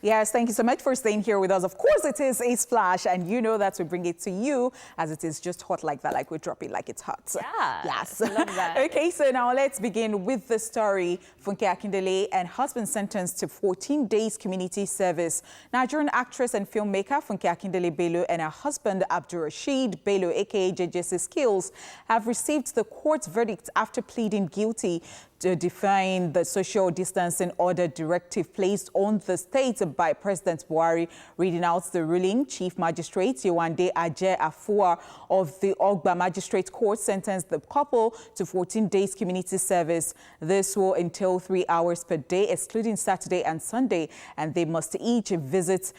Yes, thank you so much for staying here with us. Of course, it is a splash, and you know that we bring it to you as it is just hot like that, like we drop it like it's hot. Yeah, yes. I love that. Okay, so now let's begin with the story. Funke Akindele and husband sentenced to 14 days community service. Nigerian actress and filmmaker Funke Akindele-Bello and her husband Abdulrasheed Bello, a.k.a. JJC Skillz, have received the court's verdict after pleading guilty to defying the social distancing order directive placed on the state by President Buhari. Reading out the ruling, Chief Magistrate Yewande Aje-Afua of the Ogba Magistrate Court sentenced the couple to 14 days community service. This will entail 3 hours per day, excluding Saturday and Sunday, and they must each visit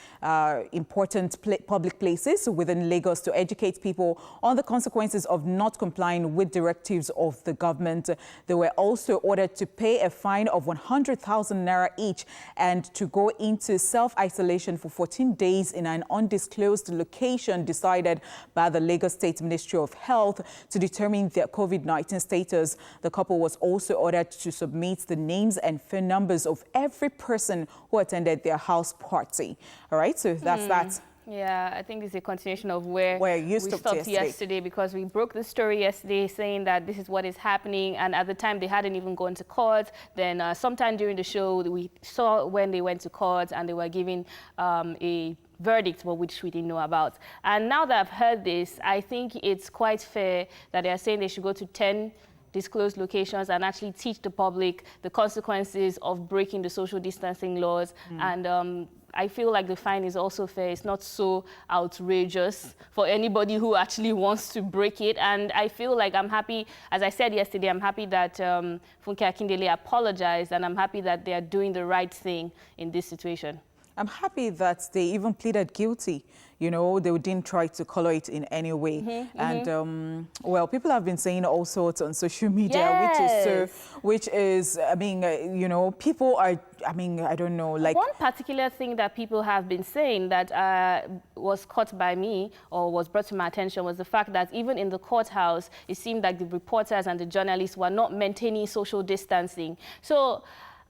important public places within Lagos to educate people on the consequences of not complying with directives of the government. They were also ordered to pay a fine of 100,000 naira each and to go into self-isolation for 14 days in an undisclosed location decided by the Lagos State Ministry of Health to determine their COVID-19 status. The couple was also ordered to submit the names and phone numbers of every person who attended their house party. All right, so that's that. Yeah, I think it's a continuation of where you stopped yesterday, because we broke the story yesterday saying that this is what is happening, and at the time they hadn't even gone to court. Then sometime during the show we saw when they went to court and they were giving a verdict, which we didn't know about. And now that I've heard this, I think it's quite fair that they are saying they should go to 10 disclosed locations and actually teach the public the consequences of breaking the social distancing laws. And I feel like the fine is also fair. It's not so outrageous for anybody who actually wants to break it. And I feel like I'm happy, as I said yesterday, I'm happy that Funke Akindele apologized, and I'm happy that they are doing the right thing in this situation. I'm happy that they even pleaded guilty. You know, they didn't try to color it in any way. And, well, people have been saying all sorts on social media, which is, I mean, you know, people are, I mean, I don't know, like... One particular thing that people have been saying that was caught by me or was brought to my attention was the fact that even in the courthouse, it seemed like the reporters and the journalists were not maintaining social distancing. So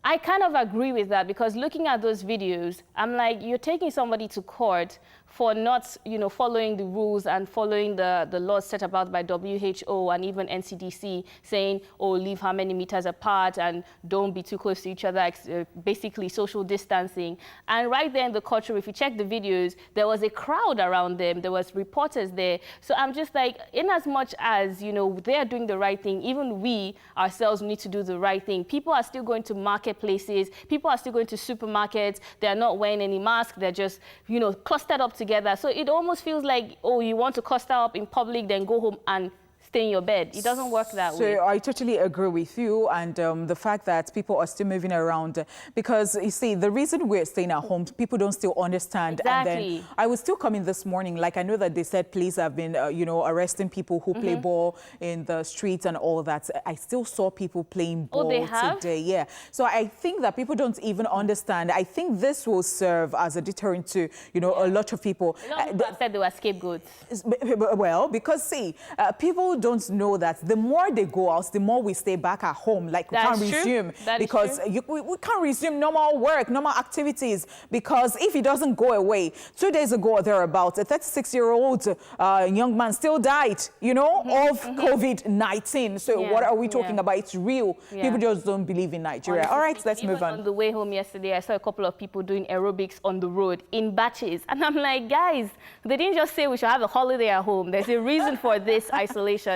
I kind of agree with that, because looking at those videos, I'm like, you're taking somebody to court for not, you know, following the rules and following the laws set about by WHO and even NCDC, saying, oh, leave how many meters apart and don't be too close to each other, basically social distancing. And right there in the courtroom, if you check the videos, there was a crowd around them. There was reporters there. So I'm just like, in as much as, you know, they are doing the right thing, even we ourselves need to do the right thing. People are still going to marketplaces. People are still going to supermarkets. They're not wearing any mask. They're just, you know, clustered up together. So it almost feels like, oh, you want to cluster up in public, then go home and stay in your bed. It doesn't work that way. So I totally agree with you, and the fact that people are still moving around, because you see, the reason we're staying at home, people don't still understand. Exactly. And then I was still coming this morning, like I know that they said police have been, you know, arresting people who play ball in the streets and all that. I still saw people playing ball today. Yeah. So I think that people don't even understand. I think this will serve as a deterrent to, you know, a lot of people. A lot of people said they were scapegoats. Well, because see, people don't know that the more they go out, the more we stay back at home. Like we can't resume, because we can't resume normal work, normal activities, because if it doesn't go away, 2 days ago or thereabout, a 36-year-old young man still died, you know, of COVID-19. So what are we talking about? It's real. People just don't believe in Nigeria. Honestly, all right, let's move on. On the way home yesterday, I saw a couple of people doing aerobics on the road in batches. And I'm like, guys, they didn't just say we should have a holiday at home. There's a reason for this isolation.